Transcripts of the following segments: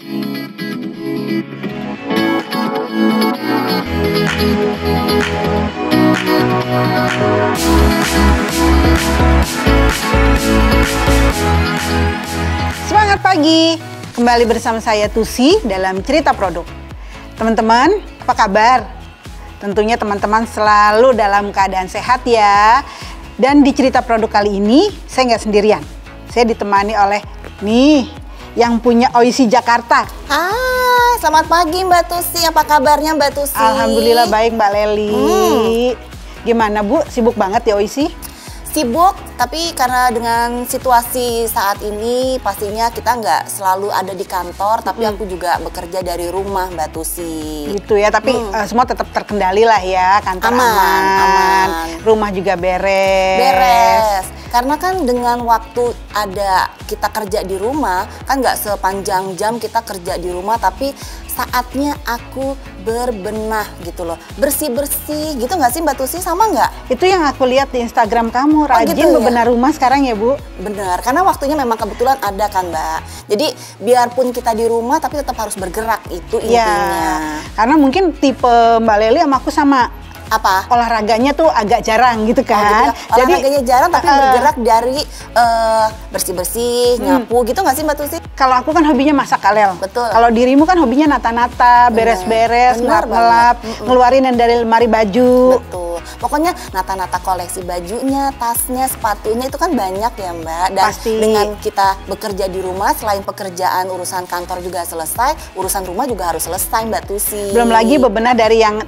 Semangat pagi, kembali bersama saya Tusi dalam Cerita Produk. Teman-teman, apa kabar? Tentunya teman-teman selalu dalam keadaan sehat ya. Dan di Cerita Produk kali ini, saya nggak sendirian. Saya ditemani oleh nih, yang punya Oishi Jakarta. Hai, selamat pagi Mbak Tusi. Apa kabarnya Mbak Tusi? Alhamdulillah baik Mbak Leli. Gimana Bu, sibuk banget ya Oishi? Sibuk, tapi karena dengan situasi saat ini pastinya kita nggak selalu ada di kantor, tapi aku juga bekerja dari rumah Mbak Tusi. Gitu ya, tapi semua tetap terkendali lah ya, kantor aman. Rumah juga beres. Karena kan dengan waktu ada kita kerja di rumah, kan nggak sepanjang jam kita kerja di rumah, tapi saatnya aku berbenah gitu loh, bersih-bersih gitu nggak sih Mbak Tusi, sama nggak? Itu yang aku lihat di Instagram kamu, rajin gitu ya? bebenah rumah sekarang ya Bu? Bener, karena waktunya memang kebetulan ada kan Mbak. Jadi biarpun kita di rumah tapi tetap harus bergerak, itu intinya. Ya, karena mungkin tipe Mbak Leli sama aku sama. Apa? Olahraganya tuh agak jarang gitu kan. Oh, gitu ya? Olahraganya jarang tapi bergerak dari bersih-bersih, nyapu gitu nggak sih Mbak Tusi? Kalau aku kan hobinya masak Kalel. Betul. Kalau dirimu kan hobinya nata-nata, beres-beres, ngelap-ngelap, ngeluarin yang dari lemari baju. Betul. Pokoknya nata-nata koleksi bajunya, tasnya, sepatunya itu kan banyak ya Mbak. Dan pasti. Dengan kita bekerja di rumah, selain pekerjaan urusan kantor juga selesai, urusan rumah juga harus selesai Mbak Tusi. Belum lagi bebenah dari yang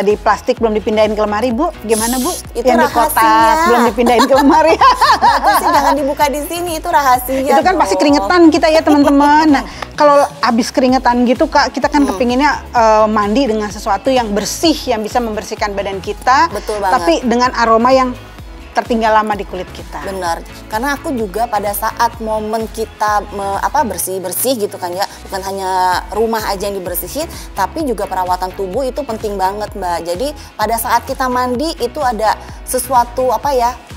di plastik belum dipindahin ke lemari Bu. Gimana Bu? Itu yang rahasia. Di kotak belum dipindahin ke lemari. Mbak Tusi jangan dibuka di sini, itu rahasia. Itu kan pasti keringetan kita ya teman-teman. Nah, kalau habis keringetan gitu Kak, kita kan kepinginnya mandi dengan sesuatu yang bersih, yang bisa membersihkan badan kita. Betul banget. Tapi dengan aroma yang tertinggal lama di kulit kita. Benar, karena aku juga pada saat momen kita bersih-bersih gitu kan ya, bukan hanya rumah aja yang dibersihin, tapi juga perawatan tubuh itu penting banget Mbak. Jadi pada saat kita mandi itu ada sesuatu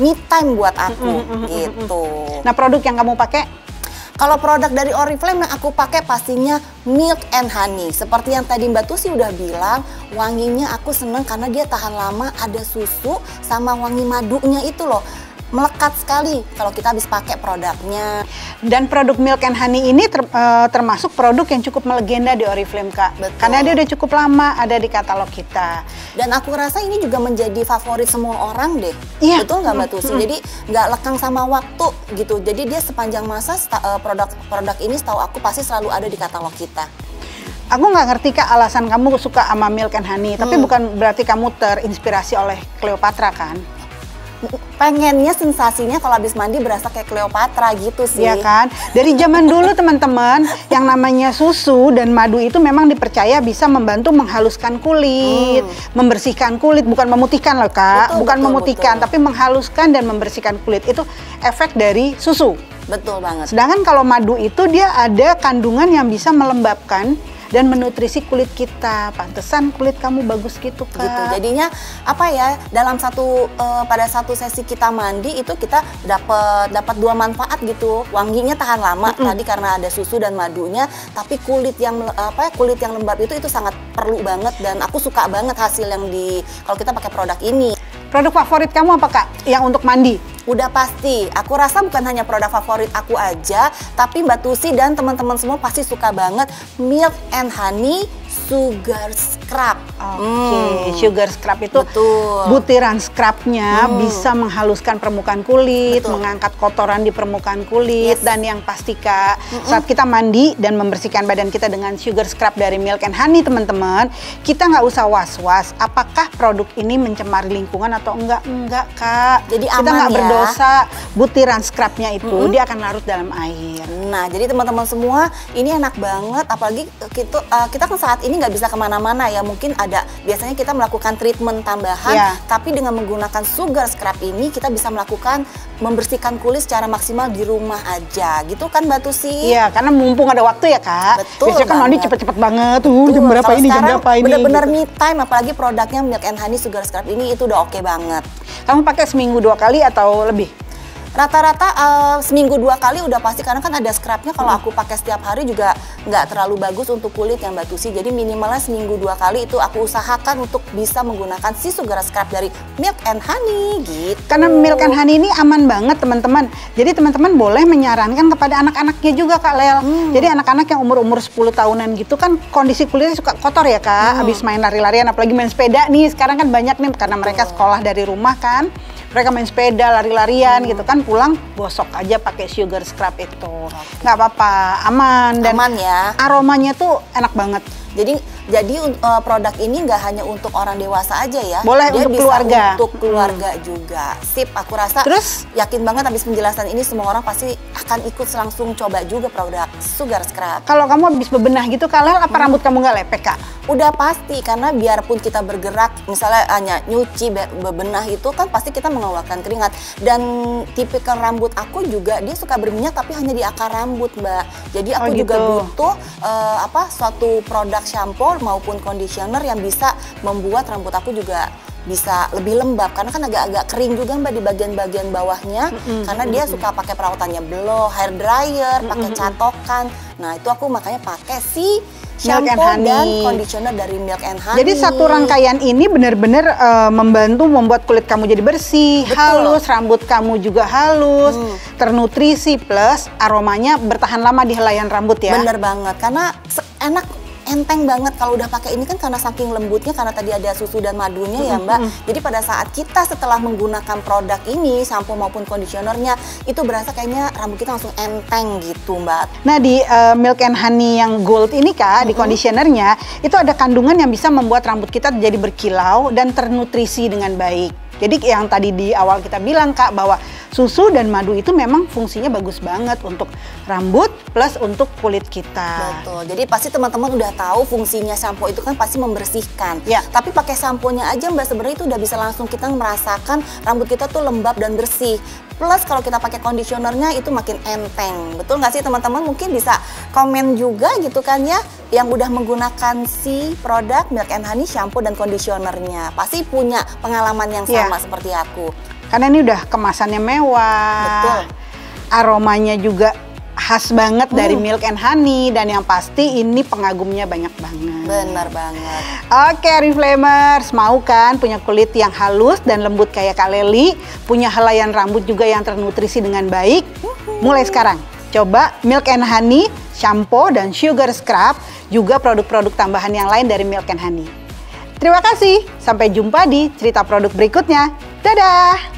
me time buat aku gitu. Nah, produk yang kamu pakai? Kalau produk dari Oriflame yang aku pakai pastinya Milk and Honey. Seperti yang tadi Mbak Tusi udah bilang, wanginya aku seneng karena dia tahan lama, ada susu sama wangi madunya itu loh. Melekat sekali kalau kita habis pakai produknya. Dan produk Milk and Honey ini termasuk produk yang cukup melegenda di Oriflame Kak. Betul. Karena dia udah cukup lama ada di katalog kita. Dan aku rasa ini juga menjadi favorit semua orang deh. Iya. Betul nggak Mbak Tusi? Jadi nggak lekang sama waktu gitu. Jadi dia sepanjang masa produk ini setahu aku pasti selalu ada di katalog kita. Aku nggak ngerti Kak alasan kamu suka sama Milk and Honey. Tapi bukan berarti kamu terinspirasi oleh Cleopatra kan? Pengennya sensasinya kalau habis mandi berasa kayak Cleopatra gitu sih. Iya kan? Dari zaman dulu teman-teman, yang namanya susu dan madu itu memang dipercaya bisa membantu menghaluskan kulit, membersihkan kulit, bukan memutihkan loh Kak. Betul, bukan betul, memutihkan, betul. tapi menghaluskan dan membersihkan kulit. Itu efek dari susu. Betul banget. Sedangkan kalau madu itu dia ada kandungan yang bisa melembabkan dan menutrisi kulit kita. Pantesan kulit kamu bagus gitu Kak. Gitu. Jadinya dalam pada satu sesi kita mandi itu kita dapat dua manfaat gitu. Wanginya tahan lama tadi karena ada susu dan madunya, tapi kulit yang lembab itu sangat perlu banget, dan aku suka banget hasil yang kalau kita pakai produk ini. Produk favorit kamu apa Kak yang untuk mandi? Udah pasti, aku rasa bukan hanya produk favorit aku aja, tapi Mbak Tusi dan teman-teman semua pasti suka banget Milk and Honey Sugar Scrub. Oke, Sugar Scrub itu butiran scrubnya bisa menghaluskan permukaan kulit, mengangkat kotoran di permukaan kulit, dan yang pasti Kak, saat kita mandi dan membersihkan badan kita dengan Sugar Scrub dari Milk and Honey teman-teman, kita nggak usah was-was apakah produk ini mencemari lingkungan atau enggak Kak. Jadi kita aman nggak ya. berdosa, butiran scrubnya itu dia akan larut dalam air. Nah, jadi teman-teman semua ini enak banget, apalagi kita kan saat ini nggak bisa kemana-mana ya, mungkin biasanya kita melakukan treatment tambahan, tapi dengan menggunakan Sugar Scrub ini kita bisa membersihkan kulit secara maksimal di rumah aja, gitu kan Mbak Tusi? Iya, karena mumpung ada waktu ya Kak. Betul. Biasanya kan mandi cepet-cepet banget, jam berapa ini, jam berapa ini. Bener-bener gitu. me time, apalagi produknya Milk and Honey Sugar Scrub ini itu udah oke banget. Kamu pakai seminggu 2 kali atau lebih? Rata-rata seminggu 2 kali udah pasti, karena kan ada scrubnya. Kalau aku pakai setiap hari juga nggak terlalu bagus untuk kulit ya Mbak Tusi. Jadi minimalnya seminggu 2 kali itu aku usahakan untuk bisa menggunakan si Sugar Scrub dari Milk and Honey gitu. Karena Milk and Honey ini aman banget teman-teman. Jadi teman-teman boleh menyarankan kepada anak-anaknya juga Kak Lel. Jadi anak-anak yang umur-umur 10 tahunan gitu kan kondisi kulitnya suka kotor ya Kak. Habis main lari-larian, apalagi main sepeda nih. Sekarang kan banyak nih karena mereka sekolah dari rumah kan. Mereka main sepeda, lari-larian gitu kan, pulang gosok aja pakai Sugar Scrub itu. Nggak apa-apa, aman. Dan aman ya. Aromanya tuh enak banget. Jadi produk ini nggak hanya untuk orang dewasa aja ya. Boleh dia untuk bisa keluarga. Untuk keluarga juga. Sip, aku rasa. Terus yakin banget habis penjelasan ini semua orang pasti akan ikut langsung coba juga produk Sugar Scrub. Kalau kamu habis bebenah gitu Kak Lel, apa rambut kamu nggak lepek Kak? Udah pasti, karena biarpun kita bergerak, misalnya hanya nyuci bebenah itu kan pasti kita mengeluarkan keringat. Dan tipikal rambut aku juga dia suka berminyak tapi hanya di akar rambut Mbak. Jadi aku juga butuh suatu produk shampoo maupun conditioner yang bisa membuat rambut aku juga bisa lebih lembab, karena kan agak-agak kering juga Mbak di bagian-bagian bawahnya. Karena dia suka pakai perawatannya blow, hair dryer, pakai catokan. Nah itu aku makanya pakai si shampoo dan conditioner dari Milk and Honey. Jadi satu rangkaian ini benar-benar membantu membuat kulit kamu jadi bersih, halus, rambut kamu juga halus, ternutrisi, plus aromanya bertahan lama di helaian rambut ya. Bener banget, karena enak, enteng banget kalau udah pakai ini kan, karena saking lembutnya, karena tadi ada susu dan madunya ya Mbak. Jadi pada saat kita setelah menggunakan produk ini, shampoo maupun conditionernya, itu berasa kayaknya rambut kita langsung enteng gitu Mbak. Nah di Milk and Honey yang gold ini Kak, di conditionernya itu ada kandungan yang bisa membuat rambut kita jadi berkilau dan ternutrisi dengan baik. Jadi yang tadi di awal kita bilang Kak, bahwa susu dan madu itu memang fungsinya bagus banget untuk rambut plus untuk kulit kita. Betul, jadi pasti teman-teman udah tahu fungsinya shampoo itu kan pasti membersihkan. Ya. Tapi pakai shampoo-nya aja Mbak, sebenarnya itu udah bisa langsung kita merasakan rambut kita tuh lembab dan bersih. Plus kalau kita pakai conditionernya itu makin enteng. Betul nggak sih teman-teman? Mungkin bisa komen juga gitu kan ya, yang udah menggunakan si produk Milk and Honey shampoo dan conditionernya. Pasti punya pengalaman yang sama seperti aku. Karena ini udah kemasannya mewah. Betul. Aromanya juga khas banget dari Milk and Honey, dan yang pasti ini pengagumnya banyak banget. Benar banget. Oke Reflamers, mau kan punya kulit yang halus dan lembut kayak Kak Leli, punya helaian rambut juga yang ternutrisi dengan baik? Mulai sekarang coba Milk and Honey shampoo dan Sugar Scrub, juga produk-produk tambahan yang lain dari Milk and Honey. Terima kasih, sampai jumpa di cerita produk berikutnya. Dadah!